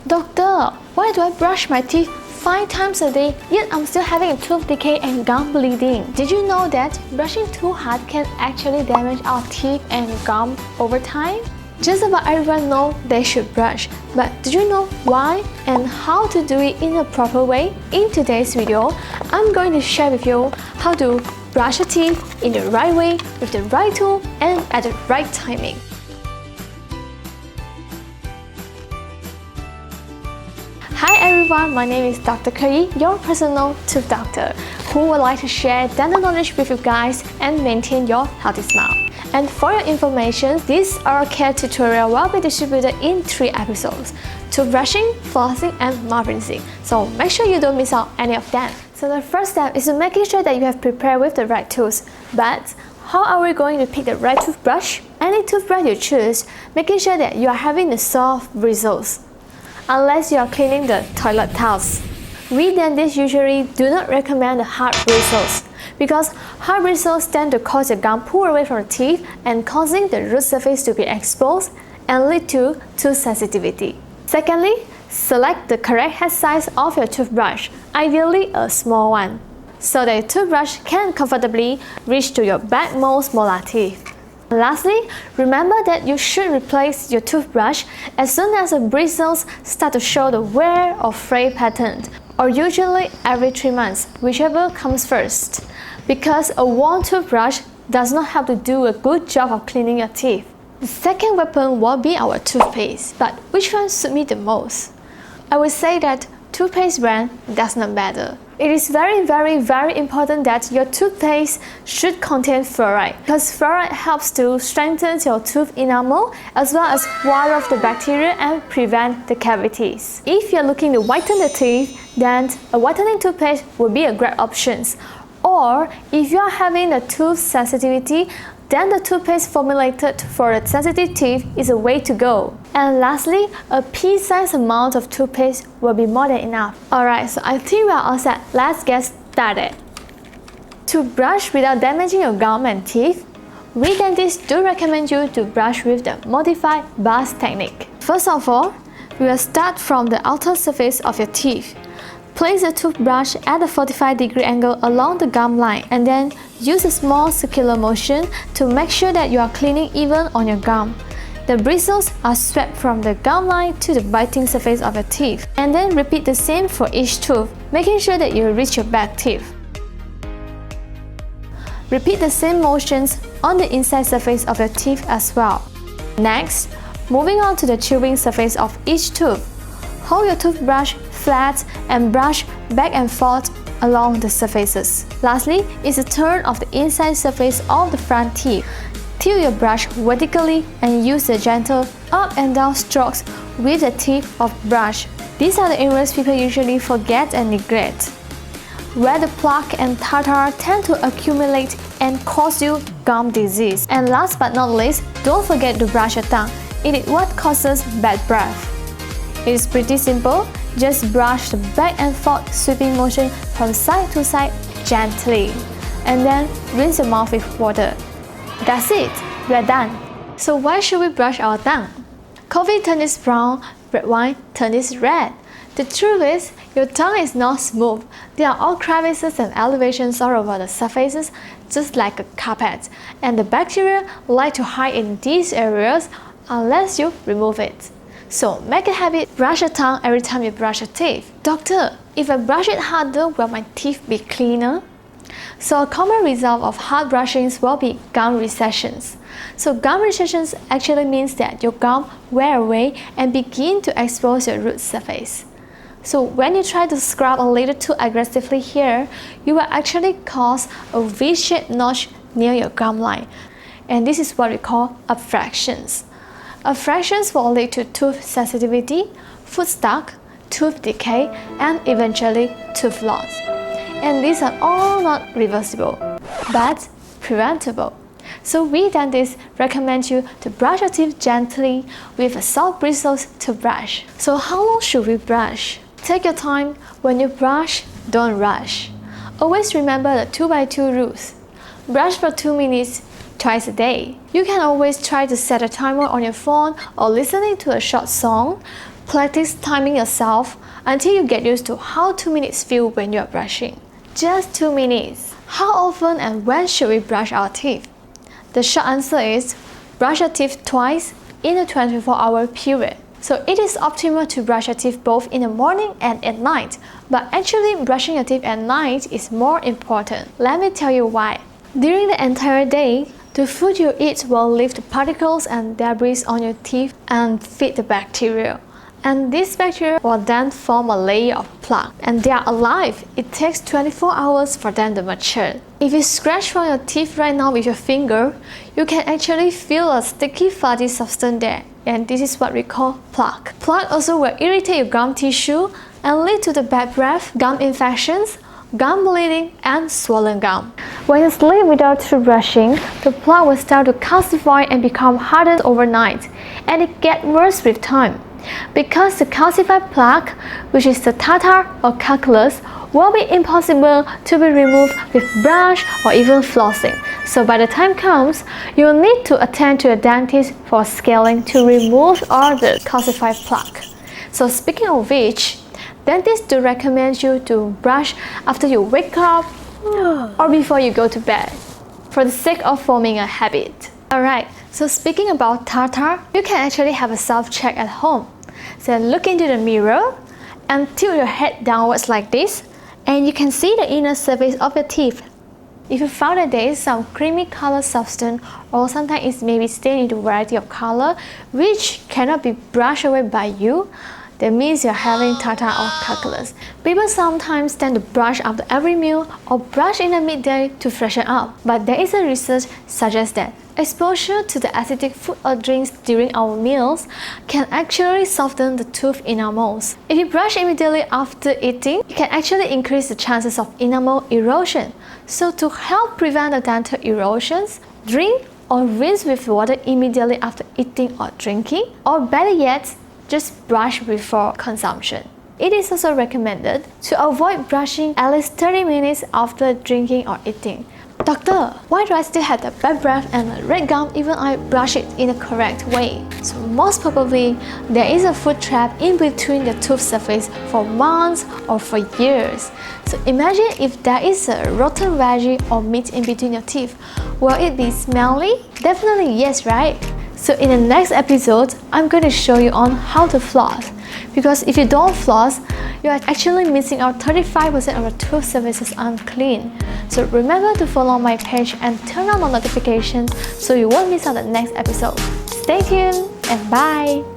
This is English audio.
Doctor, why do I brush my teeth 5 times a day, yet I'm still having a tooth decay and gum bleeding? Did you know that brushing too hard can actually damage our teeth and gum over time? Just about everyone knows they should brush, but did you know why and how to do it in a proper way? In today's video, I'm going to share with you how to brush your teeth in the right way, with the right tool, and at the right timing. Hi everyone, my name is Dr. Curry, your personal tooth doctor, who would like to share dental knowledge with you guys and maintain your healthy smile. And for your information, this oral care tutorial will be distributed in 3 episodes: toothbrushing, flossing, and mouth rinsing. So make sure you don't miss out any of them. So the first step is to making sure that you have prepared with the right tools. But how are we going to pick the right toothbrush? Any toothbrush you choose, making sure that you are having the soft bristles, unless you are cleaning the toilet towels. We dentists usually do not recommend the hard bristles, because hard bristles tend to cause your gum pull away from the teeth and causing the root surface to be exposed and lead to tooth sensitivity. Secondly, select the correct head size of your toothbrush, ideally a small one, so that your toothbrush can comfortably reach to your backmost molar teeth. Lastly, remember that you should replace your toothbrush as soon as the bristles start to show the wear or fray pattern, or usually every 3 months, whichever comes first, because a worn toothbrush does not have to do a good job of cleaning your teeth. The second weapon will be our toothpaste, but which one suits me the most? I would say that toothpaste brand does not matter. It is very important that your toothpaste should contain fluoride, because fluoride helps to strengthen your tooth enamel as well as ward off the bacteria and prevent the cavities. If you're looking to whiten the teeth, then a whitening toothpaste would be a great option. Or if you are having a tooth sensitivity, then the toothpaste formulated for the sensitive teeth is a way to go. And lastly, a pea-sized amount of toothpaste will be more than enough. Alright, so I think we are all set. Let's get started. To brush without damaging your gum and teeth, we dentists do recommend you to brush with the modified buzz technique. First of all, we will start from the outer surface of your teeth. Place the toothbrush at a 45-degree angle along the gum line, and then use a small circular motion to make sure that you are cleaning even on your gum. The bristles are swept from the gum line to the biting surface of your teeth, and then repeat the same for each tooth, making sure that you reach your back teeth. Repeat the same motions on the inside surface of your teeth as well. Next, moving on to the chewing surface of each tooth. Hold your toothbrush flat and brush back and forth along the surfaces. Lastly is the turn of the inside surface of the front teeth. Tilt your brush vertically and use the gentle up and down strokes with the tip of brush. These are the areas people usually forget and neglect, where the plaque and tartar tend to accumulate and cause you gum disease. And last but not least, don't forget to brush your tongue. It is what causes bad breath. It is pretty simple. Just brush the back and forth sweeping motion from side to side gently, and then rinse your mouth with water. That's it, we are done. So why should we brush our tongue? Coffee turns it brown, red wine turns it red. The truth is, your tongue is not smooth. There are all crevices and elevations all over the surfaces, just like a carpet, and the bacteria like to hide in these areas unless you remove it. So make a habit, brush your tongue every time you brush your teeth. Doctor, if I brush it harder, will my teeth be cleaner? So a common result of hard brushings will be gum recessions. So gum recessions actually means that your gum wear away and begin to expose your root surface. So when you try to scrub a little too aggressively here, you will actually cause a V-shaped notch near your gum line. And this is what we call abfractions. Abfractions will lead to tooth sensitivity, foot stuck, tooth decay, and eventually tooth loss. And these are all not reversible, but preventable. So we dentists recommend you to brush your teeth gently with a soft bristles toothbrush. So how long should we brush? Take your time. When you brush, don't rush. Always remember the 2x2 rules. Brush for 2 minutes twice a day. You can always try to set a timer on your phone or listening to a short song. Practice timing yourself until you get used to how 2 minutes feel when you're brushing. Just 2 minutes. How often and when should we brush our teeth? The short answer is brush your teeth twice in a 24-hour period. So it is optimal to brush your teeth both in the morning and at night, but actually brushing your teeth at night is more important. Let me tell you why. During the entire day, the food you eat will leave the particles and debris on your teeth and feed the bacteria. And this bacteria will then form a layer of plaque. And they are alive. It takes 24 hours for them to mature. If you scratch from your teeth right now with your finger, you can actually feel a sticky fuzzy substance there. And this is what we call plaque. Plaque also will irritate your gum tissue and lead to the bad breath, gum infections, gum bleeding, and swollen gum. When you sleep without toothbrushing, the plaque will start to calcify and become hardened overnight, and it gets worse with time. Because the calcified plaque, which is the tartar or calculus, will be impossible to be removed with brush or even flossing. So by the time comes, you will need to attend to a dentist for scaling to remove all the calcified plaque. So speaking of which, dentists do recommend you to brush after you wake up or before you go to bed, for the sake of forming a habit. Alright, so speaking about tartar, you can actually have a self-check at home. So look into the mirror and tilt your head downwards like this, and you can see the inner surface of your teeth. If you found that there is some creamy color substance, or sometimes it may be stained into a variety of color which cannot be brushed away by you, that means you're having tartar or calculus. People sometimes tend to brush after every meal or brush in the midday to freshen up. But there is a research suggests that exposure to the acidic food or drinks during our meals can actually soften the tooth enamels. If you brush immediately after eating, you can actually increase the chances of enamel erosion. So to help prevent the dental erosions, drink or rinse with water immediately after eating or drinking, or better yet, just brush before consumption. It is also recommended to avoid brushing at least 30 minutes after drinking or eating. Doctor, why do I still have the bad breath and the red gum even I brush it in the correct way? So most probably, there is a food trap in between the tooth surface for months or for years. So imagine if there is a rotten veggie or meat in between your teeth. Will it be smelly? Definitely yes, right? So in the next episode, I'm going to show you on how to floss. Because if you don't floss, you are actually missing out 35% of your tooth surfaces unclean. So remember to follow my page and turn on the notifications so you won't miss out the next episode. Stay tuned and bye!